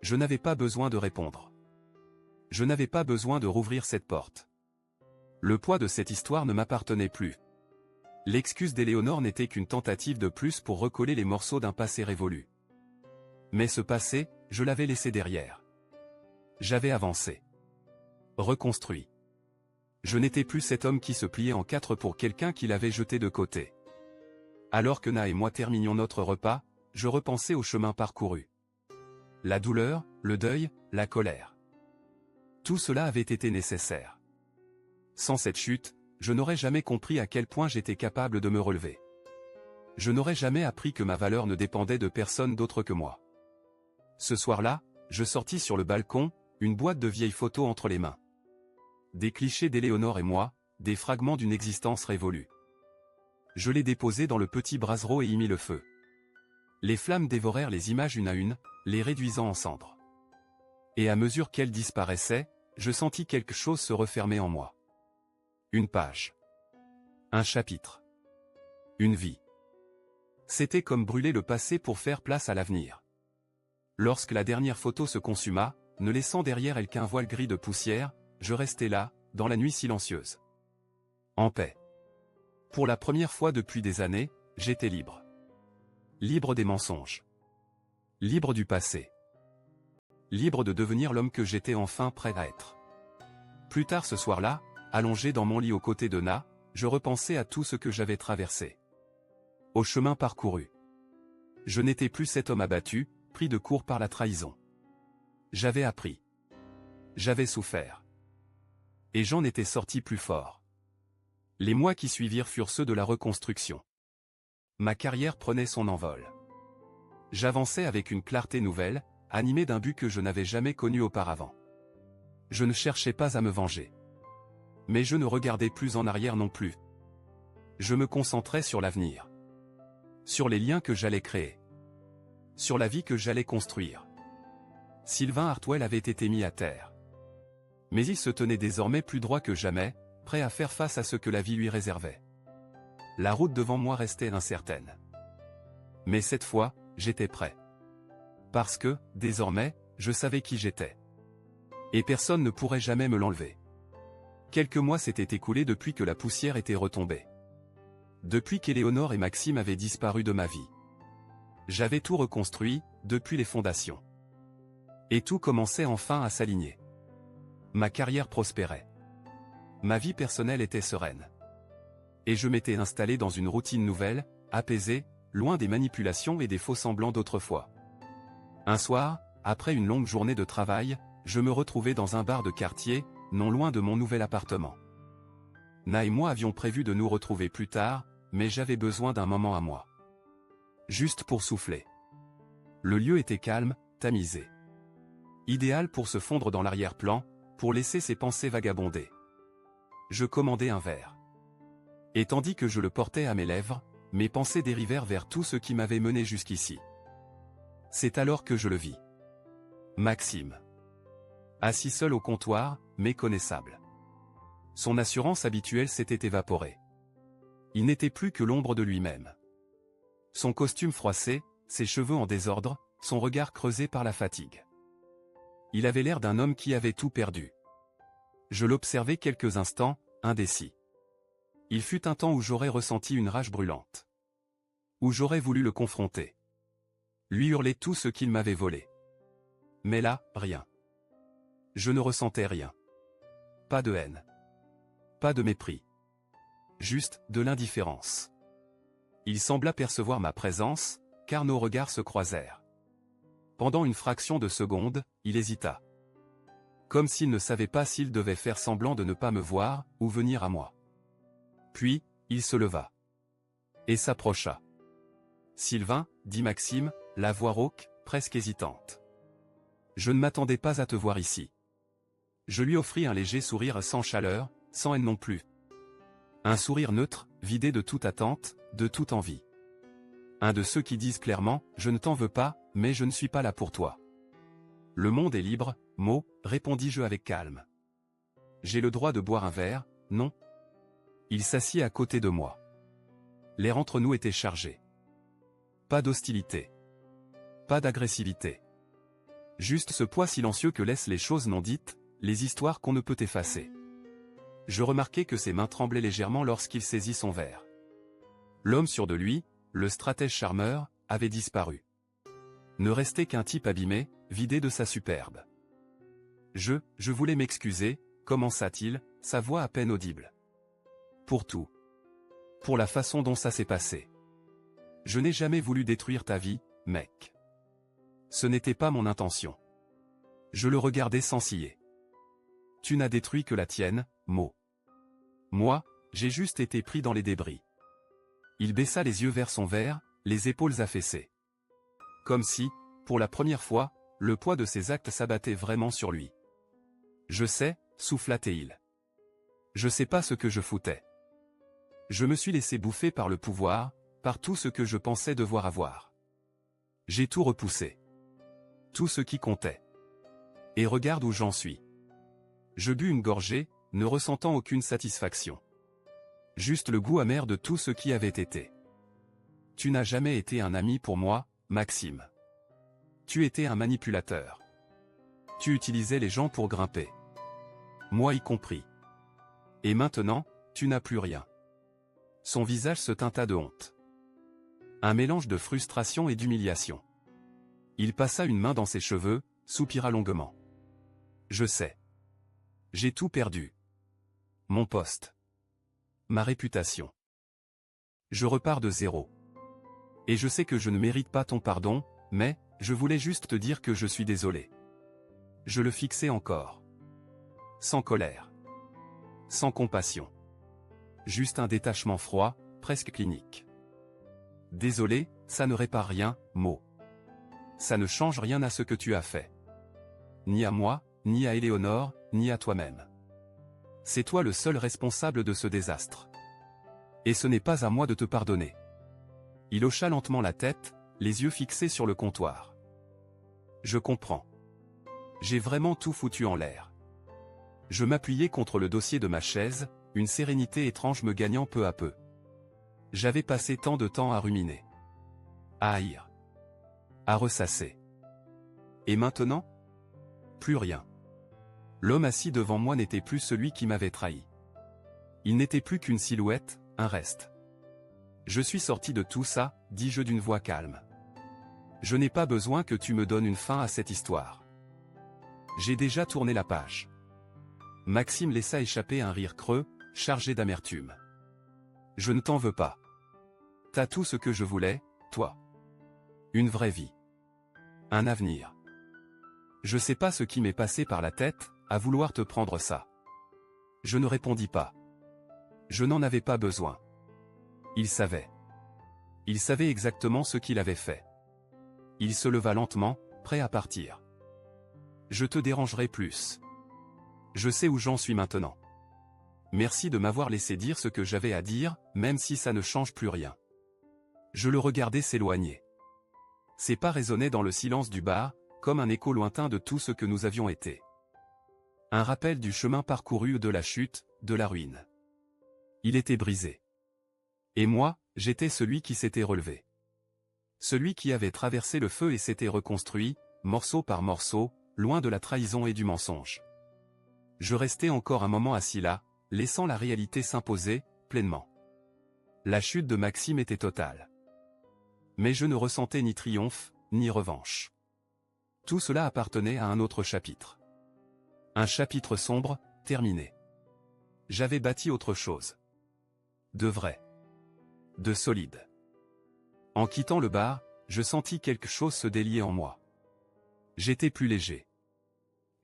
Je n'avais pas besoin de répondre. Je n'avais pas besoin de rouvrir cette porte. Le poids de cette histoire ne m'appartenait plus. L'excuse d'Éléonore n'était qu'une tentative de plus pour recoller les morceaux d'un passé révolu. Mais ce passé, je l'avais laissé derrière. J'avais avancé. Reconstruit. Je n'étais plus cet homme qui se pliait en quatre pour quelqu'un qui l'avait jeté de côté. Alors que Na et moi terminions notre repas, je repensais au chemin parcouru. La douleur, le deuil, la colère. Tout cela avait été nécessaire. Sans cette chute, je n'aurais jamais compris à quel point j'étais capable de me relever. Je n'aurais jamais appris que ma valeur ne dépendait de personne d'autre que moi. Ce soir-là, je sortis sur le balcon, une boîte de vieilles photos entre les mains. Des clichés d'Éléonore et moi, des fragments d'une existence révolue. Je les déposai dans le petit brasero et y mis le feu. Les flammes dévorèrent les images une à une, les réduisant en cendres. Et à mesure qu'elles disparaissaient, je sentis quelque chose se refermer en moi. Une page. Un chapitre. Une vie. C'était comme brûler le passé pour faire place à l'avenir. Lorsque la dernière photo se consuma, ne laissant derrière elle qu'un voile gris de poussière, je restai là, dans la nuit silencieuse. En paix. Pour la première fois depuis des années, j'étais libre. Libre des mensonges. Libre du passé. Libre de devenir l'homme que j'étais enfin prêt à être. Plus tard ce soir-là, allongé dans mon lit aux côtés de Na, je repensais à tout ce que j'avais traversé. Au chemin parcouru. Je n'étais plus cet homme abattu, pris de court par la trahison. J'avais appris. J'avais souffert. Et j'en étais sorti plus fort. Les mois qui suivirent furent ceux de la reconstruction. Ma carrière prenait son envol. J'avançais avec une clarté nouvelle, animé d'un but que je n'avais jamais connu auparavant. Je ne cherchais pas à me venger. Mais je ne regardais plus en arrière non plus. Je me concentrais sur l'avenir. Sur les liens que j'allais créer. Sur la vie que j'allais construire. Sylvain Hartwell avait été mis à terre. Mais il se tenait désormais plus droit que jamais, prêt à faire face à ce que la vie lui réservait. La route devant moi restait incertaine. Mais cette fois, j'étais prêt. Parce que, désormais, je savais qui j'étais. Et personne ne pourrait jamais me l'enlever. Quelques mois s'étaient écoulés depuis que la poussière était retombée. Depuis qu'Éléonore et Maxime avaient disparu de ma vie. J'avais tout reconstruit, depuis les fondations. Et tout commençait enfin à s'aligner. Ma carrière prospérait. Ma vie personnelle était sereine. Et je m'étais installé dans une routine nouvelle, apaisée, loin des manipulations et des faux-semblants d'autrefois. Un soir, après une longue journée de travail, je me retrouvais dans un bar de quartier, non loin de mon nouvel appartement. Na et moi avions prévu de nous retrouver plus tard, mais j'avais besoin d'un moment à moi. Juste pour souffler. Le lieu était calme, tamisé. Idéal pour se fondre dans l'arrière-plan, pour laisser ses pensées vagabonder. Je commandai un verre. Et tandis que je le portais à mes lèvres, mes pensées dérivèrent vers tout ce qui m'avait mené jusqu'ici. C'est alors que je le vis. Maxime. Assis seul au comptoir, méconnaissable. Son assurance habituelle s'était évaporée. Il n'était plus que l'ombre de lui-même. Son costume froissé, ses cheveux en désordre, son regard creusé par la fatigue. Il avait l'air d'un homme qui avait tout perdu. Je l'observai quelques instants, indécis. Il fut un temps où j'aurais ressenti une rage brûlante. Où j'aurais voulu le confronter. Lui hurler tout ce qu'il m'avait volé. Mais là, rien. Je ne ressentais rien. Pas de haine. Pas de mépris. Juste de l'indifférence. Il sembla percevoir ma présence, car nos regards se croisèrent. Pendant une fraction de seconde, il hésita. Comme s'il ne savait pas s'il devait faire semblant de ne pas me voir, ou venir à moi. Puis, il se leva. Et s'approcha. « Sylvain, dit Maxime, la voix rauque, presque hésitante. Je ne m'attendais pas à te voir ici. » Je lui offris un léger sourire sans chaleur, sans haine non plus. Un sourire neutre, vidé de toute attente, de toute envie. Un de ceux qui disent clairement « Je ne t'en veux pas, mais je ne suis pas là pour toi. » Le monde est libre, mot, répondis-je avec calme. J'ai le droit de boire un verre, non? Il s'assit à côté de moi. L'air entre nous était chargé. Pas d'hostilité. Pas d'agressivité. Juste ce poids silencieux que laissent les choses non dites, les histoires qu'on ne peut effacer. Je remarquai que ses mains tremblaient légèrement lorsqu'il saisit son verre. L'homme sûr de lui, le stratège charmeur, avait disparu. Ne restait qu'un type abîmé, vidé de sa superbe. Je voulais m'excuser, commença-t-il, sa voix à peine audible. Pour tout. Pour la façon dont ça s'est passé. Je n'ai jamais voulu détruire ta vie, mec. Ce n'était pas mon intention. Je le regardais sans ciller. Tu n'as détruit que la tienne, mot. Moi, j'ai juste été pris dans les débris. Il baissa les yeux vers son verre, les épaules affaissées. Comme si, pour la première fois, le poids de ses actes s'abattait vraiment sur lui. Je sais, souffla-t-il. Je sais pas ce que je foutais. Je me suis laissé bouffer par le pouvoir, par tout ce que je pensais devoir avoir. J'ai tout repoussé. Tout ce qui comptait. Et regarde où j'en suis. Je bus une gorgée, ne ressentant aucune satisfaction. Juste le goût amer de tout ce qui avait été. Tu n'as jamais été un ami pour moi, Maxime. Tu étais un manipulateur. Tu utilisais les gens pour grimper. Moi y compris. Et maintenant, tu n'as plus rien. Son visage se teinta de honte. Un mélange de frustration et d'humiliation. Il passa une main dans ses cheveux, soupira longuement. Je sais. J'ai tout perdu. Mon poste. Ma réputation. Je repars de zéro. Et je sais que je ne mérite pas ton pardon, mais, je voulais juste te dire que je suis désolé. Je le fixais encore. Sans colère. Sans compassion. Juste un détachement froid, presque clinique. Désolé, ça ne répare rien, mot. Ça ne change rien à ce que tu as fait. Ni à moi, ni à Éléonore, ni à toi-même. C'est toi le seul responsable de ce désastre. Et ce n'est pas à moi de te pardonner. Il hocha lentement la tête, les yeux fixés sur le comptoir. Je comprends. J'ai vraiment tout foutu en l'air. Je m'appuyais contre le dossier de ma chaise, une sérénité étrange me gagnant peu à peu. J'avais passé tant de temps à ruminer. À haïr. À ressasser. Et maintenant ? Plus rien. L'homme assis devant moi n'était plus celui qui m'avait trahi. Il n'était plus qu'une silhouette, un reste. Je suis sorti de tout ça, dis-je d'une voix calme. Je n'ai pas besoin que tu me donnes une fin à cette histoire. J'ai déjà tourné la page. Maxime laissa échapper un rire creux, chargé d'amertume. Je ne t'en veux pas. T'as tout ce que je voulais, toi. Une vraie vie. Un avenir. Je sais pas ce qui m'est passé par la tête, à vouloir te prendre ça. Je ne répondis pas. Je n'en avais pas besoin. Il savait. Il savait exactement ce qu'il avait fait. Il se leva lentement, prêt à partir. Je te dérangerai plus. Je sais où j'en suis maintenant. Merci de m'avoir laissé dire ce que j'avais à dire, même si ça ne change plus rien. Je le regardais s'éloigner. Ses pas résonnaient dans le silence du bar, comme un écho lointain de tout ce que nous avions été. Un rappel du chemin parcouru, de la chute, de la ruine. Il était brisé. Et moi, j'étais celui qui s'était relevé. Celui qui avait traversé le feu et s'était reconstruit, morceau par morceau, loin de la trahison et du mensonge. Je restais encore un moment assis là, laissant la réalité s'imposer, pleinement. La chute de Maxime était totale. Mais je ne ressentais ni triomphe, ni revanche. Tout cela appartenait à un autre chapitre. Un chapitre sombre, terminé. J'avais bâti autre chose. De vrai. De solide. En quittant le bar, je sentis quelque chose se délier en moi. J'étais plus léger.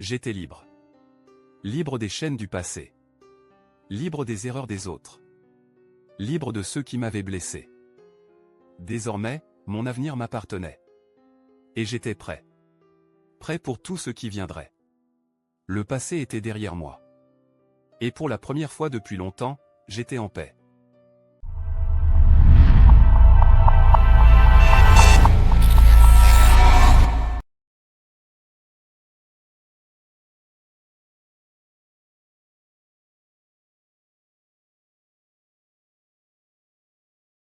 J'étais libre. Libre des chaînes du passé. Libre des erreurs des autres. Libre de ceux qui m'avaient blessé. Désormais, mon avenir m'appartenait. Et j'étais prêt. Prêt pour tout ce qui viendrait. Le passé était derrière moi. Et pour la première fois depuis longtemps, j'étais en paix.